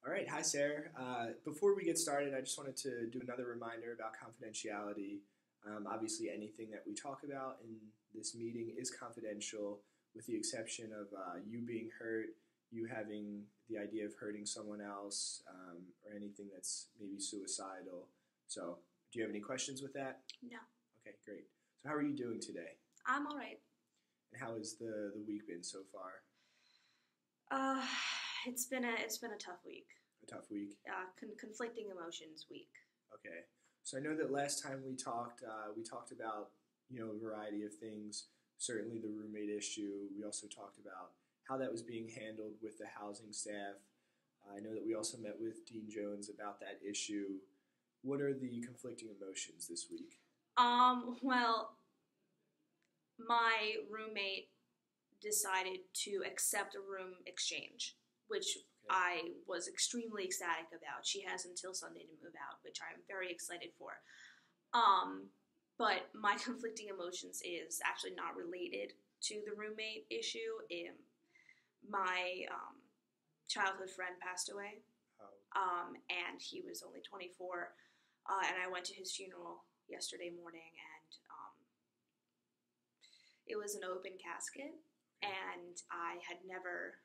All right, hi Sarah. Before we get started, I just wanted to do another reminder about confidentiality. Obviously, anything that we talk about in this meeting is confidential, with the exception of you being hurt, you having the idea of hurting someone else, or anything that's maybe suicidal. So, do you have any questions with that? No. Okay, great. So, how are you doing today? I'm all right. And how has the week been so far? Uh, it's been a tough week. A tough week? Conflicting emotions week. Okay. So I know that last time we talked about, a variety of things, certainly the roommate issue. We also talked about how that was being handled with the housing staff. I know that we also met with Dean Jones about that issue. What are the conflicting emotions this week? Well, my roommate decided to accept a room exchange, which I was extremely ecstatic about. She has until Sunday to move out, which I'm very excited for. But my conflicting emotions is actually not related to the roommate issue. My childhood friend passed away, and he was only 24, and I went to his funeral yesterday morning, and it was an open casket, and I had never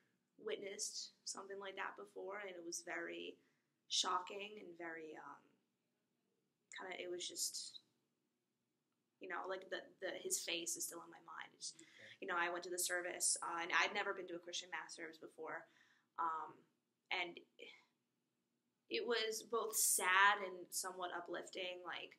witnessed something like that before, and it was very shocking and very it was just, like his face is still in my mind. I went to the service, and I'd never been to a Christian mass service before, and it was both sad and somewhat uplifting. Like,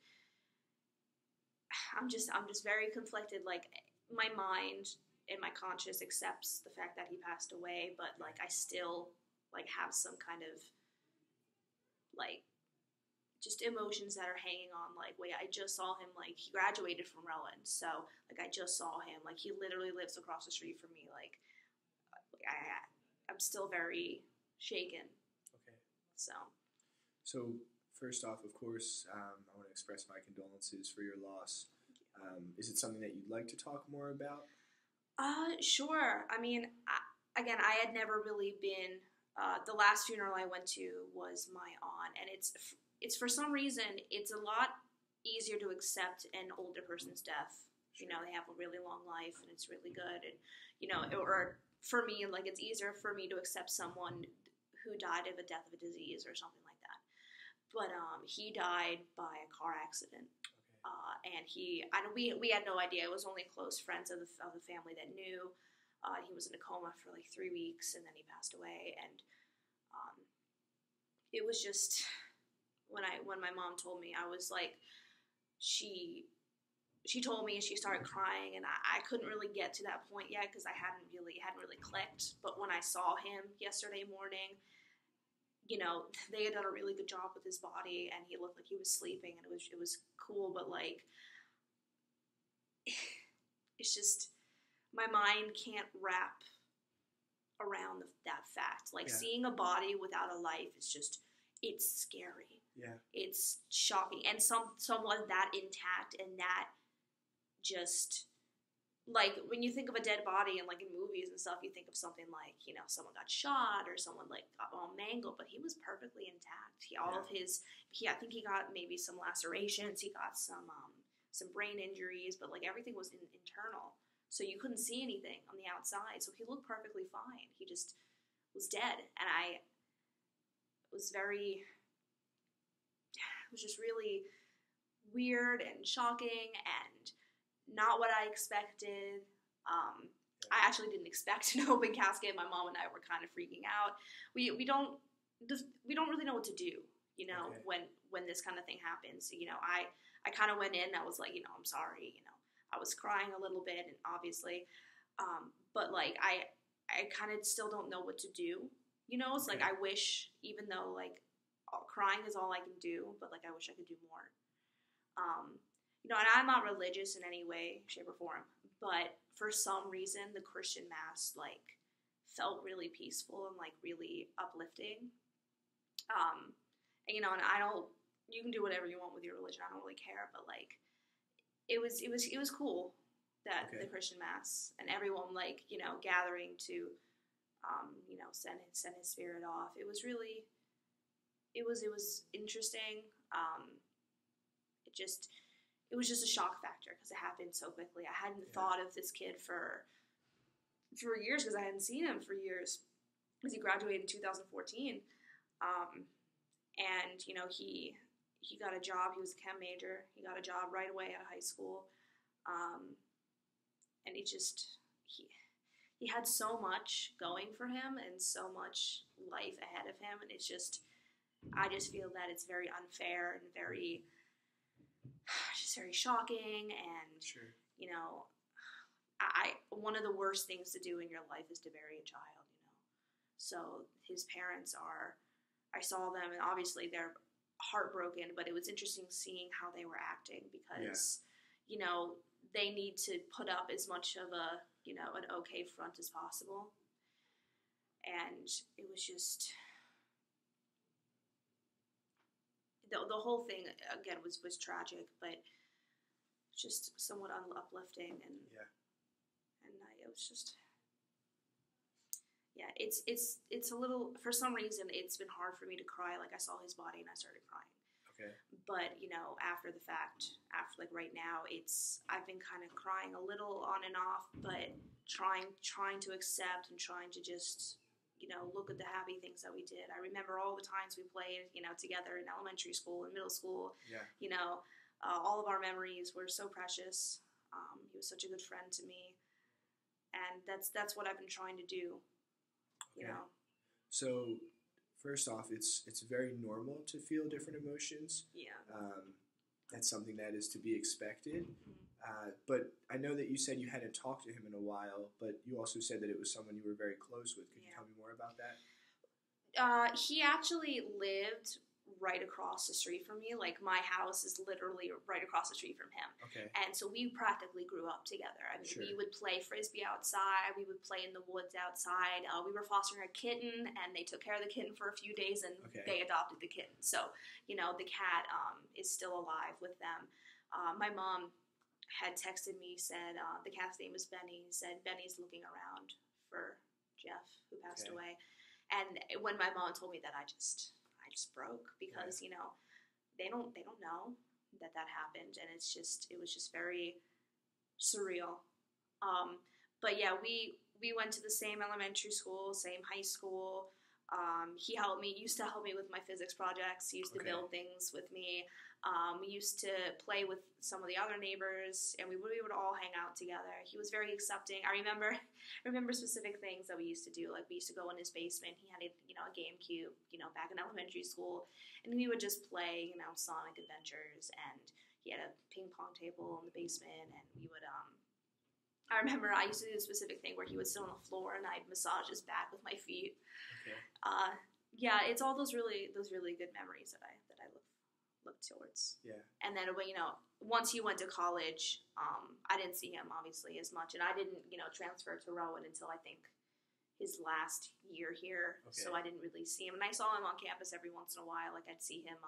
I'm just very conflicted. Like, my mind and my conscience accepts the fact that he passed away, but like I still have some kind of just emotions that are hanging on. Like, wait, I just saw him. Like, he graduated from Rowan, so I just saw him. Like, he literally lives across the street from me. Like I'm still very shaken. Okay. So first off, of course, I want to express my condolences for your loss. Is it something that you'd like to talk more about? Sure. I mean, I had never really been. The last funeral I went to was my aunt, and it's for some reason it's a lot easier to accept an older person's death. Sure. They have a really long life, and it's really good, and or for me, like, it's easier for me to accept someone who died of a death of a disease or something like that. But he died by a car accident. And we had no idea. It was only close friends of the family that knew. He was in a coma for like 3 weeks, and then he passed away. And it was just when my mom told me, I was like, she told me, and she started crying, and I couldn't really get to that point yet because it hadn't really clicked. But when I saw him yesterday morning, they had done a really good job with his body, and he looked like he was sleeping, and it was cool, but like, it's just, my mind can't wrap around that fact. Like, seeing a body without a life is just, it's scary. Yeah. It's shocking. And someone that intact and that just, like, when you think of a dead body and, like, in movies and stuff, you think of something like, someone got shot or someone, like, got all mangled, but he was perfectly intact. I think he got maybe some lacerations, he got some brain injuries, but, like, everything was internal. So you couldn't see anything on the outside. So he looked perfectly fine. He just was dead. And it was just really weird and shocking and not what I expected. I actually didn't expect an open casket. My mom and I were kind of freaking out. We don't really know what to do, when this kind of thing happens. I kind of went in. I was like, I'm sorry. I was crying a little bit, and obviously, but like I kind of still don't know what to do. It's like, I wish, even though like crying is all I can do, but like I wish I could do more. And I'm not religious in any way, shape, or form, but for some reason, the Christian Mass, like, felt really peaceful and, like, really uplifting. And, you can do whatever you want with your religion, I don't really care, but, like, it was cool that the Christian Mass and everyone, like, gathering to, send his spirit off. It was really it was interesting. It was just a shock factor because it happened so quickly. I hadn't thought of this kid for years because I hadn't seen him for years because he graduated in 2014. And, you know, he got a job. He was a chem major. He got a job right away out of high school. And he had so much going for him and so much life ahead of him. And I just feel that it's very unfair and very shocking. And, Sure. you know, one of the worst things to do in your life is to bury a child, you know. So his parents I saw them, and obviously they're heartbroken, but it was interesting seeing how they were acting because, you know, they need to put up as much of an okay front as possible. And it was just, the whole thing, again, was tragic, but just somewhat uplifting. And it was just, it's a little, for some reason, it's been hard for me to cry. Like, I saw his body and I started crying. Okay. But, you know, after the fact, like right now, I've been kind of crying a little on and off, but trying to accept and trying to just, you know, look at the happy things that we did. I remember all the times we played, you know, together in elementary school and middle school. Yeah. You know, all of our memories were so precious. He was such a good friend to me. And that's what I've been trying to do, you know. So, first off, it's very normal to feel different emotions. Yeah. That's something that is to be expected. Mm-hmm. But I know that you said you hadn't talked to him in a while, but you also said that it was someone you were very close with. Could you tell me more about that? He actually lived right across the street from me. Like, my house is literally right across the street from him. Okay. And so we practically grew up together. I mean, we would play Frisbee outside. We would play in the woods outside. We were fostering a kitten, and they took care of the kitten for a few days, and they adopted the kitten. So, you know, the cat is still alive with them. My mom had texted me, said the cat's name is Benny, said Benny's looking around for Jeff, who passed away. And when my mom told me that, I just broke because, you know, they don't know that happened, and it was just very surreal. But yeah, we went to the same elementary school, same high school. He used to help me with my physics projects. He used to build things with me. We used to play with some of the other neighbors, and we would all hang out together. He was very accepting. I remember specific things that we used to do. Like, we used to go in his basement. He had a GameCube, you know, back in elementary school, and we would just play, you know, Sonic Adventures. And he had a ping pong table in the basement, and we would I remember I used to do a specific thing where he would sit on the floor and I'd massage his back with my feet. Okay. Yeah, it's all those really good memories that I look towards. Yeah. And then, you know, once he went to college, I didn't see him obviously as much, and I didn't, you know, transfer to Rowan until I think his last year here. Okay. So I didn't really see him, and I saw him on campus every once in a while. Like, I'd see him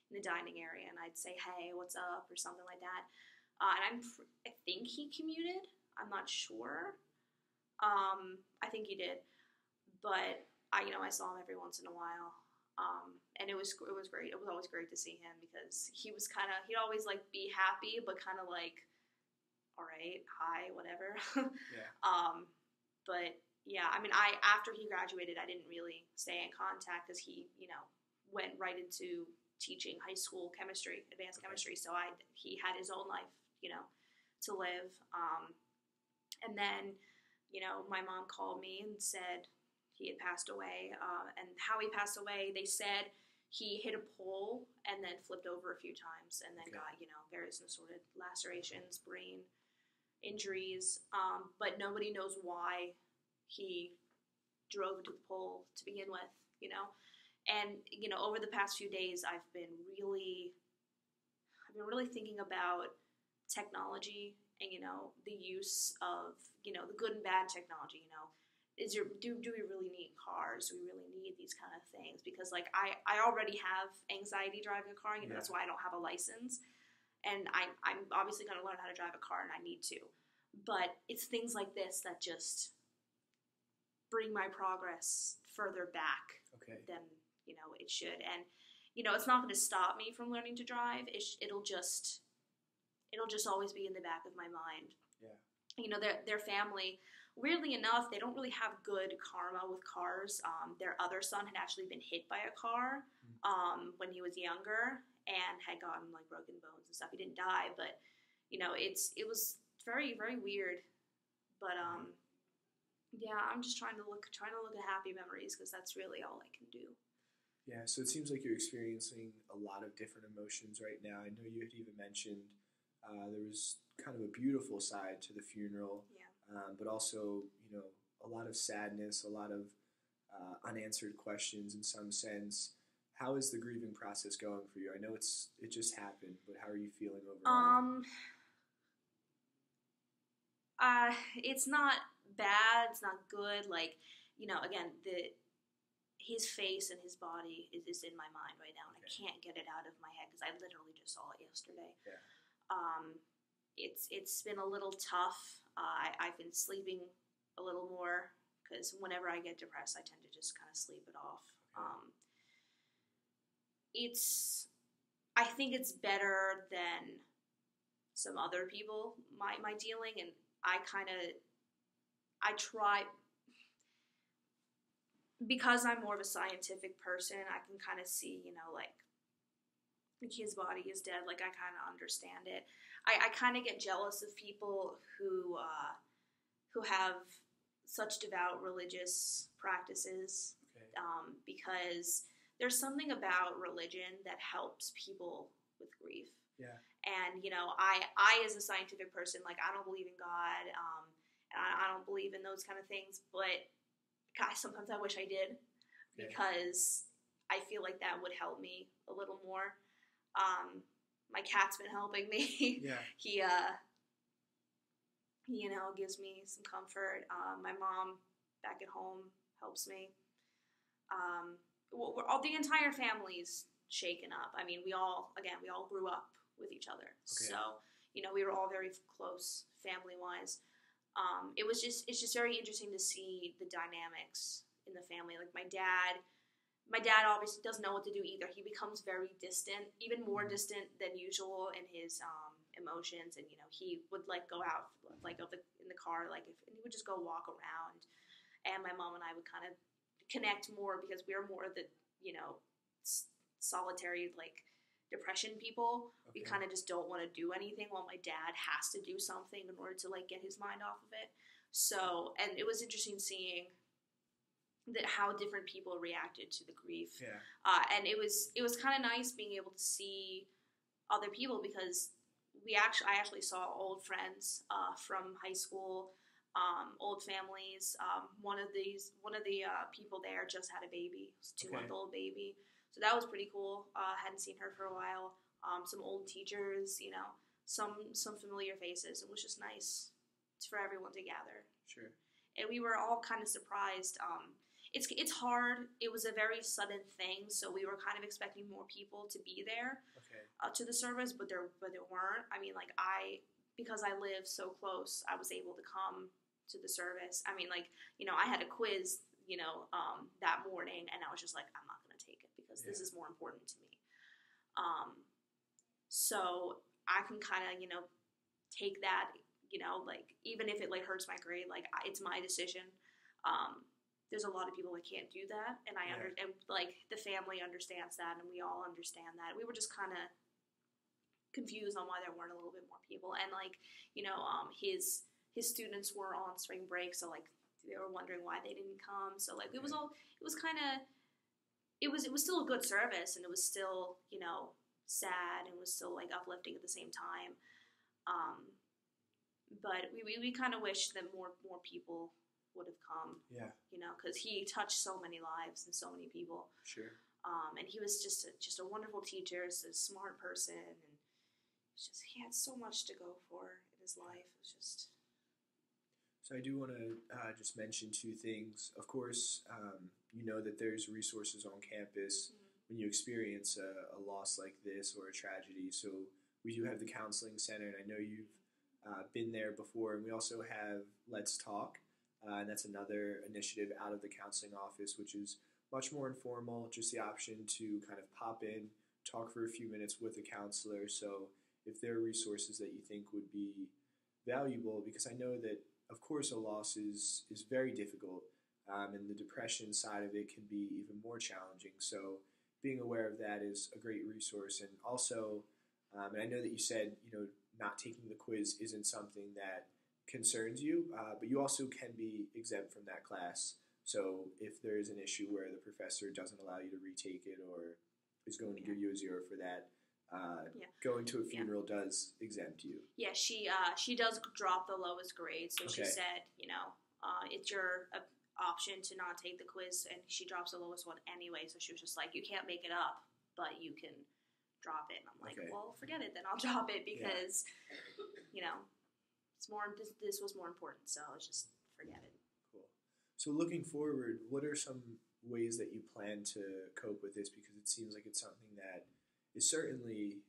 in the dining area, and I'd say, "Hey, what's up?" or something like that. And I think he commuted. I'm not sure. I think he did, but I saw him every once in a while. And it was great. It was always great to see him because he'd always like be happy, but kind of like, all right, hi, whatever. Yeah. But yeah, I mean, after he graduated, I didn't really stay in contact because he, you know, went right into teaching high school chemistry, advanced chemistry. So he had his own life, you know, to live. And then, you know, my mom called me and said he had passed away. And how he passed away, they said he hit a pole and then flipped over a few times and then got, you know, various assorted lacerations, brain injuries. But nobody knows why he drove into the pole to begin with, you know. And, you know, over the past few days, I've been really thinking about technology and, you know, the use of, you know, the good and bad technology, you know. Do we really need cars? Do we really need these kind of things? Because, like, I already have anxiety driving a car, you know, that's why I don't have a license. And I'm obviously going to learn how to drive a car, and I need to. But it's things like this that just bring my progress further back than it should. And it's not going to stop me from learning to drive. It'll just always be in the back of my mind. Yeah. Their family, weirdly enough, they don't really have good karma with cars. Their other son had actually been hit by a car when he was younger and had gotten like broken bones and stuff. He didn't die, but it was very, very weird. But yeah, I'm just trying to look at happy memories because that's really all I can do. Yeah, so it seems like you're experiencing a lot of different emotions right now. I know you had even mentioned there was kind of a beautiful side to the funeral, but also, a lot of sadness, a lot of unanswered questions in some sense. How is the grieving process going for you? I know it just happened, but how are you feeling overall? It's not bad. It's not good. Like, again, his face and his body is in my mind right now, and I can't get it out of my head because I literally just saw it yesterday. Yeah. It's been a little tough. I've been sleeping a little more because whenever I get depressed, I tend to just kind of sleep it off. Okay. I think it's better than some other people my dealing, and I try, because I'm more of a scientific person, I can kind of see, like his body is dead, like I kind of understand it. I kind of get jealous of people who have such devout religious practices, because there's something about religion that helps people with grief. Yeah. And, I as a scientific person, like, I don't believe in God, and I don't believe in those kind of things, but God, sometimes I wish I did, because I feel like that would help me a little more. My cat's been helping me. Yeah. He, gives me some comfort. My mom back at home helps me. The entire family's shaken up. I mean, we all grew up with each other. Okay. So, we were all very close family-wise. It's just very interesting to see the dynamics in the family. Like my dad obviously doesn't know what to do either. He becomes very distant, even more distant than usual in his emotions. And, he would like go out in the car, and he would just go walk around. And my mom and I would kind of connect more because we are more the, solitary, like, depression people. Okay. We kind of just don't want to do anything while my dad has to do something in order to, like, get his mind off of it. So, and it was interesting seeing how different people reacted to the grief. Yeah. And it was kind of nice being able to see other people because I actually saw old friends from high school, old families. One of the people there just had a baby, a 2-month-old baby. So that was pretty cool. Hadn't seen her for a while. Some old teachers, some familiar faces. It was just nice for everyone to gather. Sure. And we were all kind of surprised. It's hard. It was a very sudden thing, so we were kind of expecting more people to be there to the service, but there weren't. I mean, like because I live so close, I was able to come to the service. I mean, like, I had a quiz, that morning, and I was just like, I'm not going to take it because this is more important to me. So I can kind of, take that, like, even if it, like, hurts my grade, like, it's my decision. There's a lot of people that can't do that, and and, like, the family understands that, and we all understand that. We were just kind of confused on why there weren't a little bit more people, and, like, his students were on spring break, so, like, they were wondering why they didn't come. So, like, it was still a good service, and it was still, sad, and was still, like, uplifting at the same time. But we kind of wish that more people would have come. Yeah. Because he touched so many lives and so many people. Sure. And he was just a wonderful teacher, just a smart person, and he had so much to go for in his life. It was just. So I do want to just mention two things. Of course, that there's resources on campus when you experience a loss like this or a tragedy. So we do have the counseling center, and I know you've been there before. And we also have Let's Talk, and that's another initiative out of the counseling office, which is much more informal, just the option to kind of pop in, talk for a few minutes with a counselor. So if there are resources that you think would be valuable, because I know that, of course, a loss is very difficult, and the depression side of it can be even more challenging. So being aware of that is a great resource. And also, and I know that you said, not taking the quiz isn't something that concerns you, but you also can be exempt from that class. So if there is an issue where the professor doesn't allow you to retake it or is going to give you a 0 for that, going to a funeral does exempt you. Yeah, she does drop the lowest grade, so she said, it's your option to not take the quiz, and she drops the lowest one anyway, so she was just like, you can't make it up, but you can drop it. And I'm like, well, forget it, then I'll drop it, because, it's more, this was more important, so let's just forget it. Cool. So looking forward, what are some ways that you plan to cope with this? Because it seems like it's something that is certainly,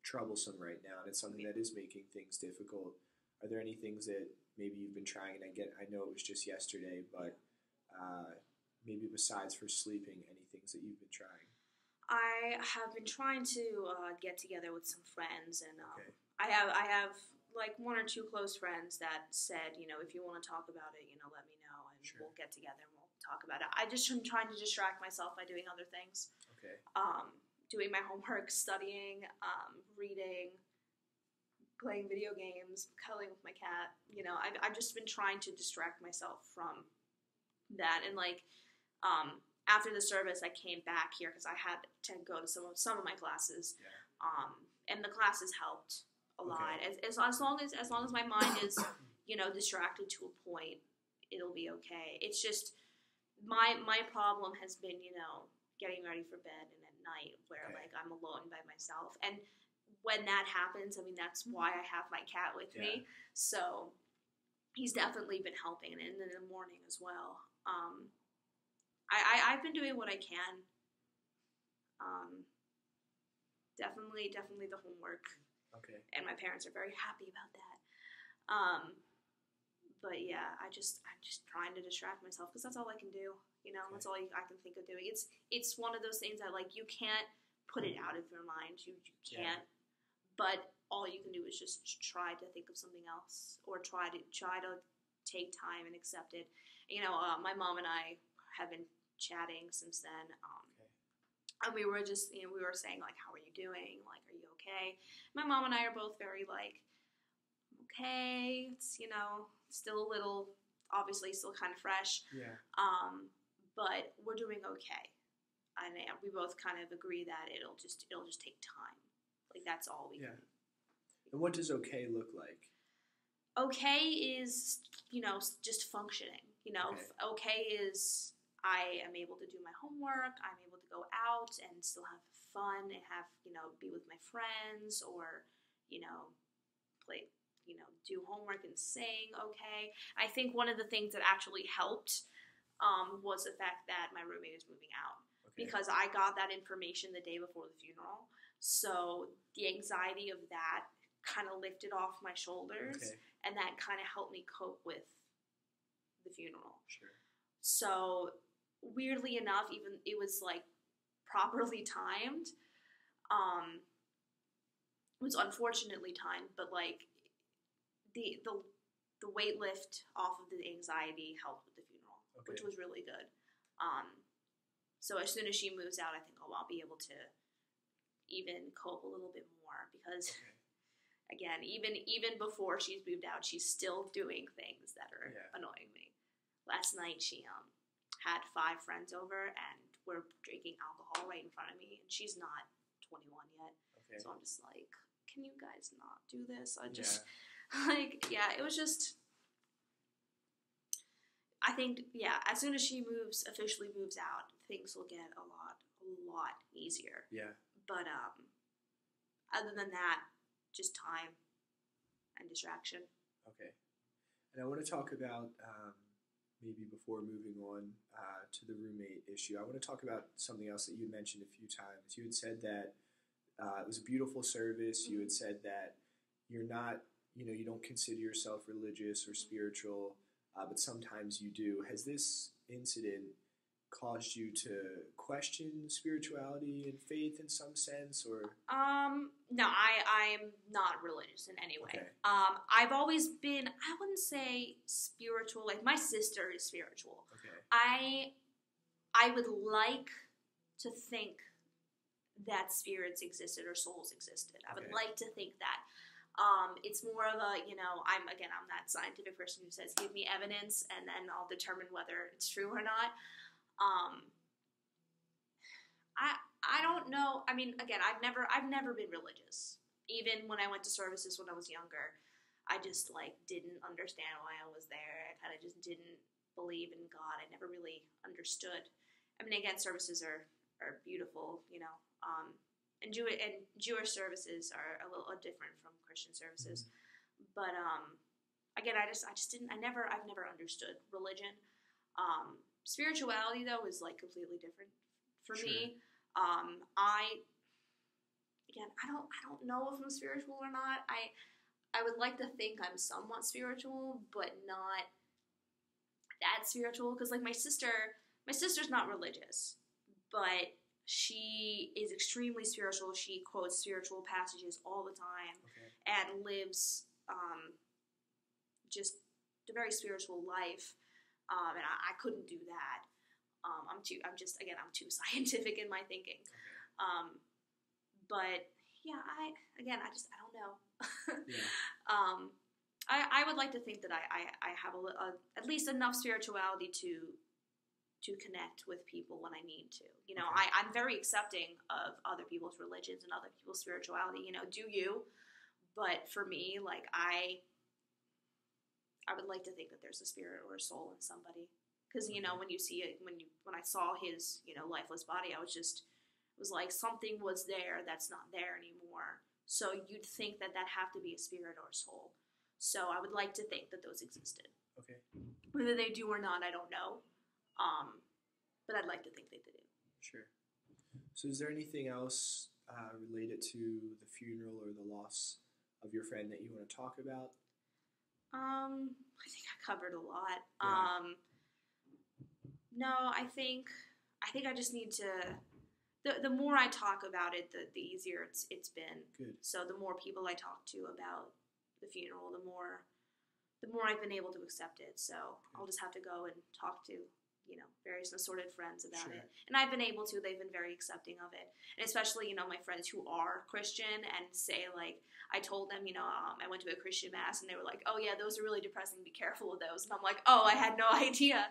troublesome right now, and it's something that is making things difficult. Are there any things that maybe you've been trying, and I know it was just yesterday, but maybe besides for sleeping, any things that you've been trying? I have been trying to get together with some friends, and I have like 1 or 2 close friends that said, if you want to talk about it, let me know, and we'll get together and we'll talk about it. I just am trying to distract myself by doing other things. Okay. Doing my homework, studying, reading, playing video games, cuddling with my cat. I've just been trying to distract myself from that. And after the service, I came back here because I had to go to some of my classes, and the classes helped a lot. As long as my mind is distracted to a point, it'll be okay. It's just my problem has been getting ready for bed and at night where I'm alone by myself, and when that happens, that's why I have my cat with me. So he's definitely been helping, and in the morning as well. I've been doing what I can. Definitely the homework. Okay. And my parents are very happy about that. But yeah, I'm just trying to distract myself because that's all I can do. That's all I can think of doing. It's one of those things that you can't put it out of your mind. You can't. But all you can do is just try to think of something else, or try to take time and accept it. My mom and I have been chatting since then, and we were just we were saying how are you doing? Are you okay? My mom and I are both very okay. It's still a little, obviously still kind of fresh. Yeah. But we're doing okay, and we both kind of agree that it'll just take time. That's all we can. And what does okay look like? Okay is, just functioning. Okay is I am able to do my homework, I'm able to go out and still have fun and have, be with my friends, or, play, do homework and sing okay. I think one of the things that actually helped was the fact that my roommate is moving out. Because I got that information the day before the funeral. So the anxiety of that kind of lifted off my shoulders, and that kind of helped me cope with the funeral. Sure. So weirdly enough, even it was properly timed. It was unfortunately timed, but the weight lift off of the anxiety helped with the funeral, which was really good. So as soon as she moves out, I think I'll be able to even cope a little bit more, because again, even before she's moved out, she's still doing things that are annoying me. Last night she had 5 friends over and we're drinking alcohol right in front of me, and she's not 21 yet. So I'm just like, can you guys not do this? I just it was just, I think, as soon as she officially moves out, things will get a lot easier. Yeah. But other than that, just time and distraction. Okay. And I want to talk about, maybe before moving on to the roommate issue, I want to talk about something else that you had mentioned a few times. You had said that it was a beautiful service. You had said that you're not, you don't consider yourself religious or spiritual, but sometimes you do. Has this incident caused you to question spirituality and faith in some sense, or? No, I'm not religious in any way. Okay. I've always been, I wouldn't say spiritual, like my sister is spiritual. Okay. I would like to think that spirits existed or souls existed. I would Okay. like to think that. It's more of a, I'm that scientific person who says, give me evidence and then I'll determine whether it's true or not. I don't know. I mean, again, I've never been religious. Even when I went to services when I was younger, I just didn't understand why I was there. I kind of just didn't believe in God. I never really understood. I mean, again, services are beautiful, and Jewish services are a little different from Christian services. But again, I've never understood religion. Spirituality though is completely different for Sure. me. I don't know if I'm spiritual or not. I would like to think I'm somewhat spiritual, but not that spiritual. Because my sister's not religious, but she is extremely spiritual. She quotes spiritual passages all the time, Okay. and lives just a very spiritual life. And I couldn't do that. I'm too scientific in my thinking. Okay. But yeah, I don't know. Yeah. I would like to think that I have at least enough spirituality to connect with people when I need to. Okay. I'm very accepting of other people's religions and other people's spirituality. Do you? But for me, I would like to think that there's a spirit or a soul in somebody. Because Okay. when you see it, when I saw his lifeless body, it was like something was there that's not there anymore. So you'd think that have to be a spirit or a soul. So I would like to think that those existed. Okay. Whether they do or not, I don't know. But I'd like to think that they do. Sure. So is there anything else related to the funeral or the loss of your friend that you want to talk about? I think I covered a lot. Yeah. No, I think I just need to. The more I talk about it, the easier it's been. Good. So the more people I talk to about the funeral, the more I've been able to accept it. So I'll just have to go and talk to various assorted friends about Sure. it. And I've been able to. They've been very accepting of it, and especially my friends who are Christian and say I told them I went to a Christian mass and they were like, oh yeah, those are really depressing. Be careful with those. And I'm like, oh, I had no idea.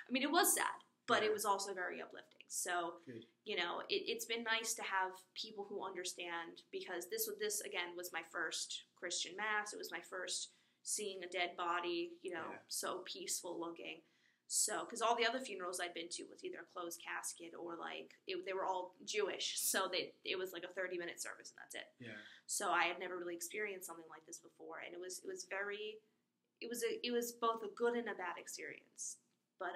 I mean, it was sad, but Yeah. it was also very uplifting. So Good. it's been nice to have people who understand, because this again was my first Christian mass. It was my first seeing a dead body, Yeah. so peaceful looking. So, because all the other funerals I'd been to was either a closed casket or they were all Jewish, so it was like a 30-minute service and that's it. Yeah. So I had never really experienced something like this before, and it was both a good and a bad experience. But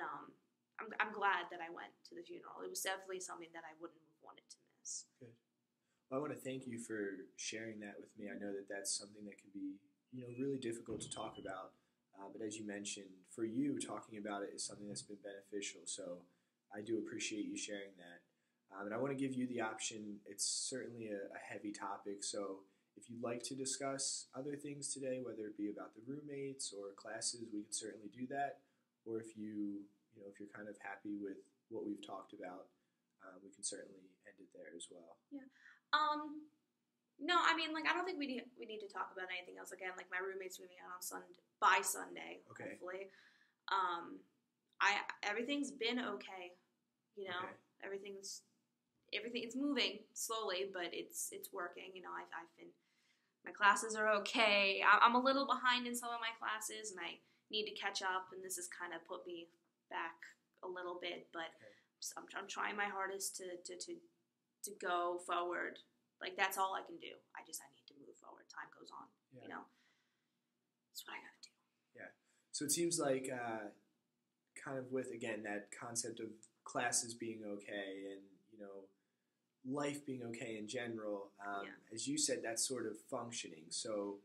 I'm glad that I went to the funeral. It was definitely something that I wouldn't have wanted to miss. Good. Well, I want to thank you for sharing that with me. I know that that's something that can be really difficult to talk about. But as you mentioned, for you, talking about it is something that's been beneficial. So I do appreciate you sharing that. And I want to give you the option. It's certainly a heavy topic. So if you'd like to discuss other things today, whether it be about the roommates or classes, we can certainly do that. Or if if you're kind of happy with what we've talked about, we can certainly end it there as well. Yeah. No, I mean, I don't think we need to talk about anything else. Again, my roommate's moving out on by Sunday, Okay. hopefully. Everything's been okay. Okay. Everything it's moving slowly, but it's working. I've been, my classes are okay. I'm a little behind in some of my classes, and I need to catch up. And this has kind of put me back a little bit, but Okay. I'm trying my hardest to go forward. That's all I can do. I need to move forward. Time goes on. Yeah. That's what I gotta do. Yeah. So it seems like kind of with, again, that concept of classes being okay and, life being okay in general, as you said, that's sort of functioning. So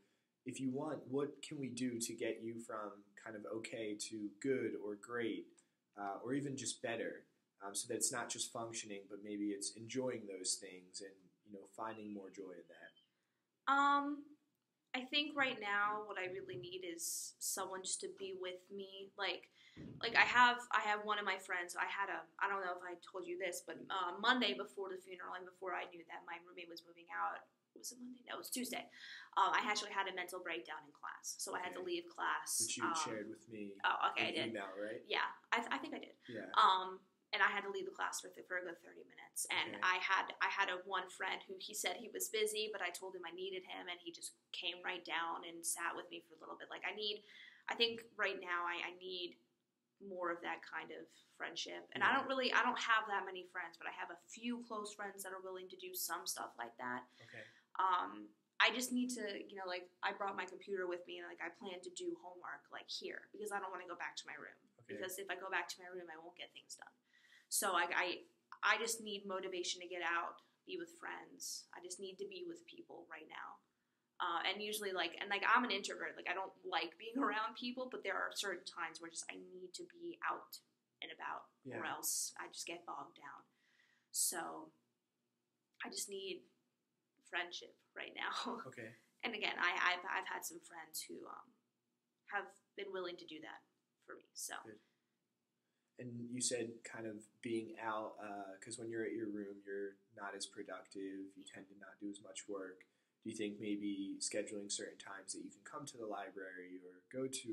if you want, what can we do to get you from kind of okay to good or great or even just better? so that it's not just functioning, but maybe it's enjoying those things and, finding more joy in that? I think right now what I really need is someone just to be with me. Like I have one of my friends. I don't know if I told you this, but Monday before the funeral and before I knew that my roommate was moving out, was it Monday? No, it was Tuesday. I actually had a mental breakdown in class, so I had to leave class. Which you shared with me. Oh, okay, I did. Email, right? Yeah, I think I did. Yeah. And I had to leave the class for a good 30 minutes. And I had a one friend who he said he was busy, but I told him I needed him, and he just came right down and sat with me for a little bit. Like I think right now I need more of that kind of friendship. And I don't have that many friends, but I have a few close friends that are willing to do some stuff like that. Okay. I just need to, I brought my computer with me, and I plan to do homework here because I don't want to go back to my room. Okay. Because if I go back to my room, I won't get things done. So I just need motivation to get out, be with friends. I just need to be with people right now. And usually I'm an introvert. I don't like being around people, but there are certain times where I need to be out and about, or else I just get bogged down. So I just need friendship right now. Okay. And again, I've had some friends who have been willing to do that for me. So. Good. And you said kind of being out, because when you're at your room, you're not as productive. You tend to not do as much work. Do you think maybe scheduling certain times that you can come to the library or go to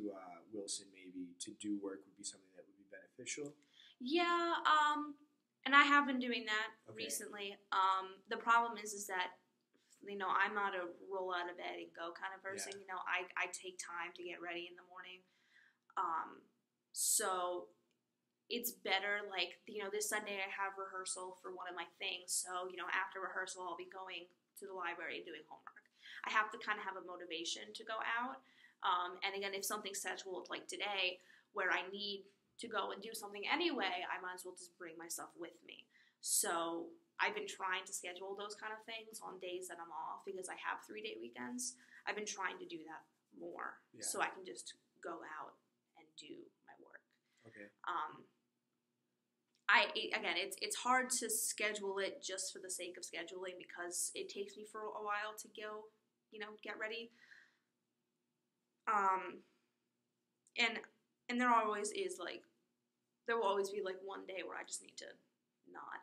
Wilson maybe to do work would be something that would be beneficial? Yeah, and I have been doing that recently. The problem is that, I'm not a roll out of bed and go kind of person. Yeah. I take time to get ready in the morning. So it's better, this Sunday I have rehearsal for one of my things. So, after rehearsal, I'll be going to the library and doing homework. I have to kind of have a motivation to go out. And again, if something's scheduled like today where I need to go and do something anyway, I might as well just bring my stuff with me. So I've been trying to schedule those kind of things on days that I'm off because I have 3-day weekends. I've been trying to do that more so I can just go out and do my work. Okay. It's hard to schedule it just for the sake of scheduling because it takes me for a while to go, get ready. And there always is there will always be one day where I just need to not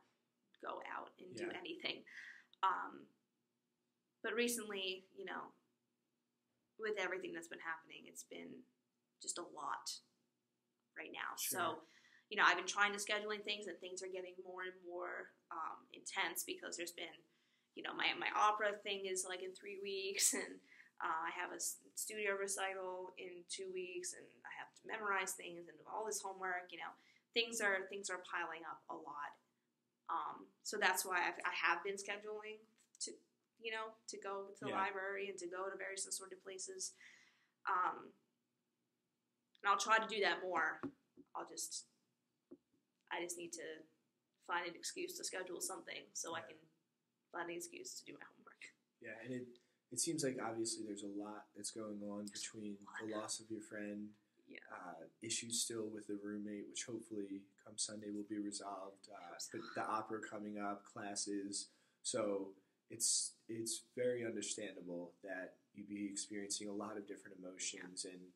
go out and do anything. But recently, with everything that's been happening, it's been just a lot right now. Sure. So, I've been trying to scheduling things, and things are getting more and more intense because there's been, my opera thing is in 3 weeks, and I have a studio recital in 2 weeks, and I have to memorize things and all this homework. Things are piling up a lot. So that's why I have been scheduling to go to the library and to go to various assorted places. And I'll try to do that more. I just need to find an excuse to schedule something so I can find an excuse to do my homework. Yeah, and it seems like obviously there's a lot that's going on between the loss of your friend, issues still with the roommate, which hopefully come Sunday will be resolved, but the opera coming up, classes. So it's very understandable that you'd be experiencing a lot of different emotions and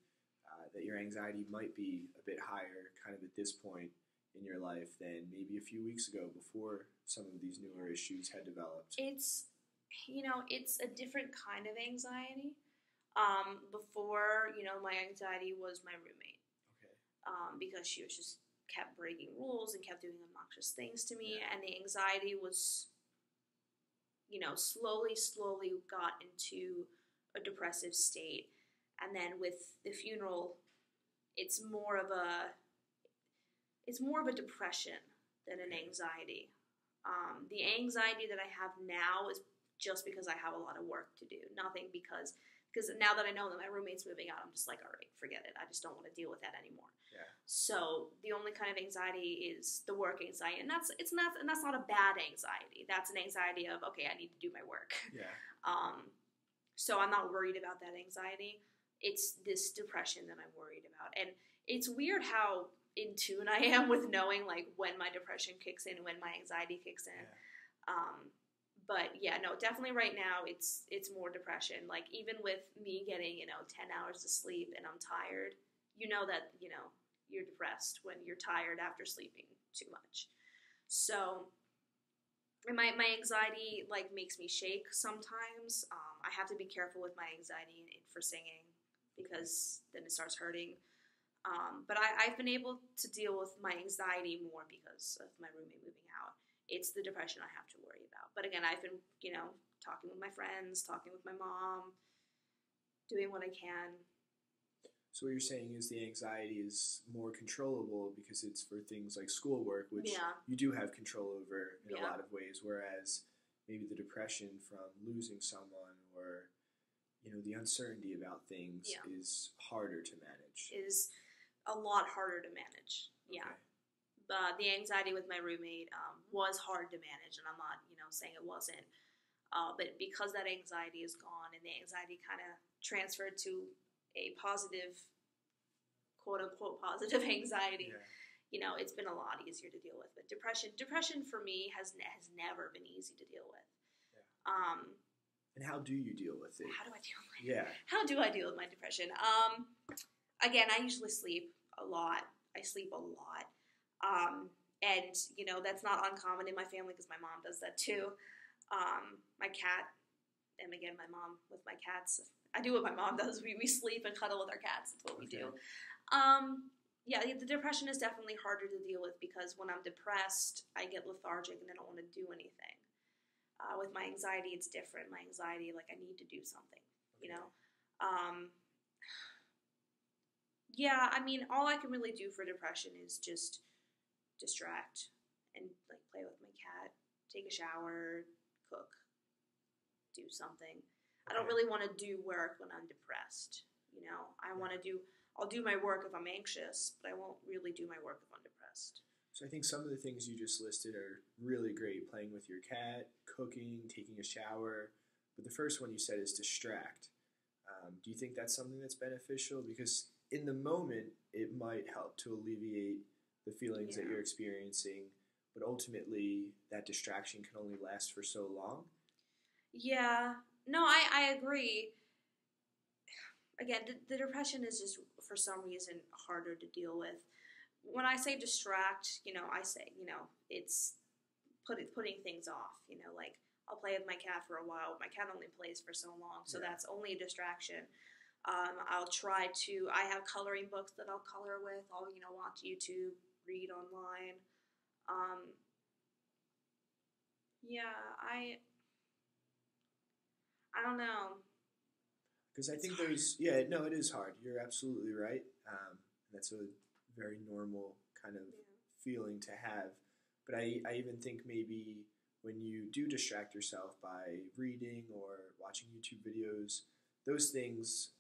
that your anxiety might be a bit higher kind of at this point in your life than maybe a few weeks ago before some of these newer issues had developed. It's a different kind of anxiety. Before, my anxiety was my roommate. Okay. Because she was just kept breaking rules and kept doing obnoxious things to me, and the anxiety was, slowly got into a depressive state. And then with the funeral, it's more of a depression than an anxiety. The anxiety that I have now is just because I have a lot of work to do. Nothing because now that I know that my roommate's moving out, I'm just all right, forget it. I just don't want to deal with that anymore. Yeah. So the only kind of anxiety is the work anxiety, and that's not a bad anxiety. That's an anxiety of, okay, I need to do my work. Yeah. So I'm not worried about that anxiety. It's this depression that I'm worried about. And it's weird how in tune I am with knowing like when my depression kicks in and when my anxiety kicks in. Yeah. But yeah, no, definitely right now it's more depression. Like even with me getting, 10 hours of sleep and I'm tired, that, you're depressed when you're tired after sleeping too much. So and my anxiety like makes me shake sometimes. I have to be careful with my anxiety for singing because then it starts hurting. But I've been able to deal with my anxiety more because of my roommate moving out. It's the depression I have to worry about. But again, I've been, talking with my friends, talking with my mom, doing what I can. So what you're saying is the anxiety is more controllable because it's for things like schoolwork, which you do have control over in a lot of ways, whereas maybe the depression from losing someone or, the uncertainty about things is harder to manage. Is a lot harder to manage, yeah. But the anxiety with my roommate was hard to manage, and I'm not, saying it wasn't. But because that anxiety is gone and the anxiety kind of transferred to a positive, quote-unquote positive anxiety, it's been a lot easier to deal with. But depression for me has never been easy to deal with. Yeah. And how do you deal with it? How do I deal with How do I deal with my depression? Again, I usually sleep a lot. I sleep a lot. And, that's not uncommon in my family because my mom does that too. My cat, and again, my mom with my cats, I do what my mom does. We sleep and cuddle with our cats. That's what we do. The depression is definitely harder to deal with because when I'm depressed, I get lethargic and I don't want to do anything. With my anxiety, it's different. My anxiety, like, I need to do something, all I can really do for depression is just distract and, like, play with my cat, take a shower, cook, do something. I don't really want to do work when I'm depressed, I'll do my work if I'm anxious, but I won't really do my work if I'm depressed. So I think some of the things you just listed are really great, playing with your cat, cooking, taking a shower, but the first one you said is distract. Do you think that's something that's beneficial? Because in the moment, it might help to alleviate the feelings that you're experiencing, but ultimately, that distraction can only last for so long. Yeah. No, I agree. Again, the depression is just, for some reason, harder to deal with. When I say distract, I say, it's putting things off, like I'll play with my cat for a while. My cat only plays for so long, so that's only a distraction. I have coloring books that I'll color with. I'll, watch YouTube, read online. I don't know. Because I think it is hard. You're absolutely right. That's a very normal kind of feeling to have. But I even think maybe when you do distract yourself by reading or watching YouTube videos, those things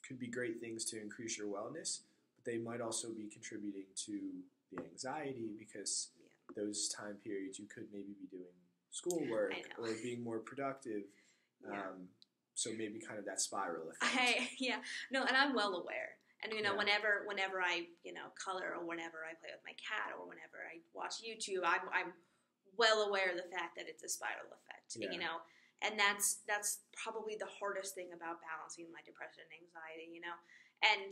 could be great things to increase your wellness, but they might also be contributing to the anxiety because those time periods you could maybe be doing schoolwork or being more productive. So maybe kind of that spiral effect. And I'm well aware. And, whenever I, color or whenever I play with my cat or whenever I watch YouTube, I'm well aware of the fact that it's a spiral effect, and that's probably the hardest thing about balancing my depression and anxiety, and,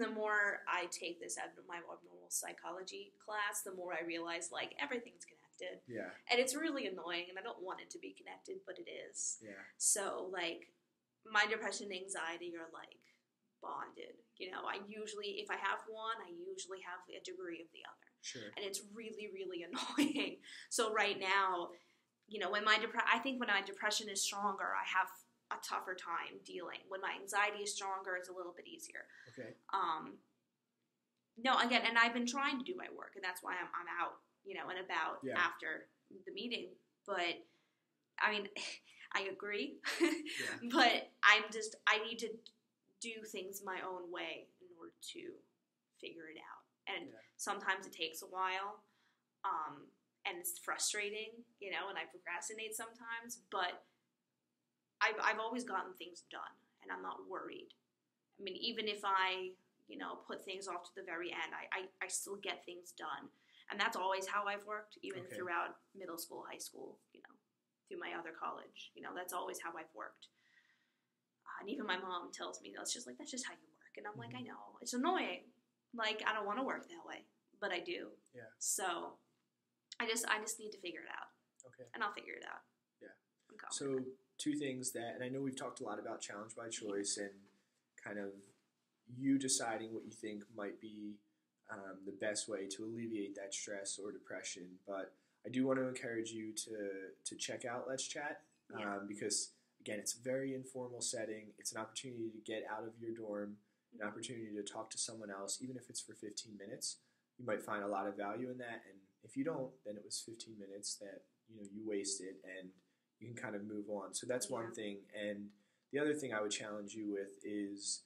the more I take my abnormal psychology class, the more I realize, like, everything's connected. Yeah. And it's really annoying, and I don't want it to be connected, but it is. Yeah. So, like, my depression and anxiety are, like, bonded. I usually, if I have one, I usually have a degree of the other. Sure. And it's really, really annoying. So right now, I think when my depression is stronger, I have a tougher time dealing. When my anxiety is stronger, it's a little bit easier. Okay. And I've been trying to do my work, and that's why I'm out, and about after the meeting. But, I mean, I agree. But I need to do things my own way in order to figure it out. And sometimes it takes a while, and it's frustrating, and I procrastinate sometimes, but I've always gotten things done, and I'm not worried. I mean, even if I, put things off to the very end. I still get things done. And that's always how I've worked, even throughout middle school, high school, through my other college. That's always how I've worked. And even my mom tells me, it's just like, that's just how you work. And I'm like, I know. It's annoying. Like, I don't want to work that way, but I do. Yeah. So I just need to figure it out. Okay. And I'll figure it out. Yeah. So 2 things and I know we've talked a lot about challenge by choice and kind of you deciding what you think might be the best way to alleviate that stress or depression. But I do want to encourage you to check out Let's Chat because, again, it's a very informal setting. It's an opportunity to get out of your dorm, an opportunity to talk to someone else, even if it's for 15 minutes. You might find a lot of value in that. And if you don't, then it was 15 minutes that you wasted and you can kind of move on. So that's one thing. And the other thing I would challenge you with is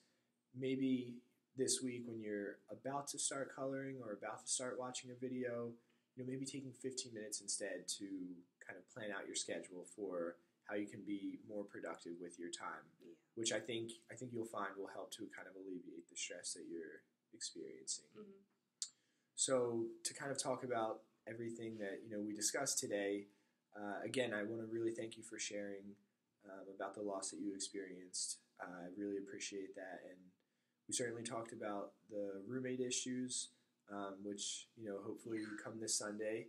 maybe this week when you're about to start coloring or about to start watching a video, maybe taking 15 minutes instead to kind of plan out your schedule for how you can be more productive with your time, which I think you'll find will help to kind of alleviate the stress that you're experiencing. Mm-hmm. So to kind of talk about everything that we discussed today, again, I want to really thank you for sharing about the loss that you experienced. I really appreciate that, and we certainly talked about the roommate issues, which hopefully come this Sunday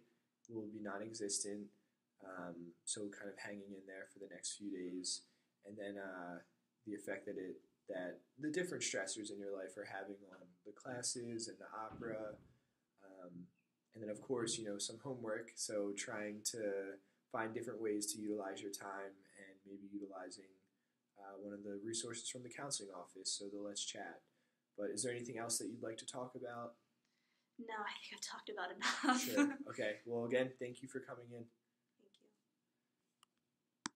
will be non-existent. So kind of hanging in there for the next few days, and then the effect that the different stressors in your life are having on the classes and the opera, and then of course some homework. So trying to find different ways to utilize your time and maybe utilizing one of the resources from the counseling office. So the Let's Chat. But is there anything else that you'd like to talk about? No, I think I've talked about enough. Sure. Okay. Well, again, thank you for coming in.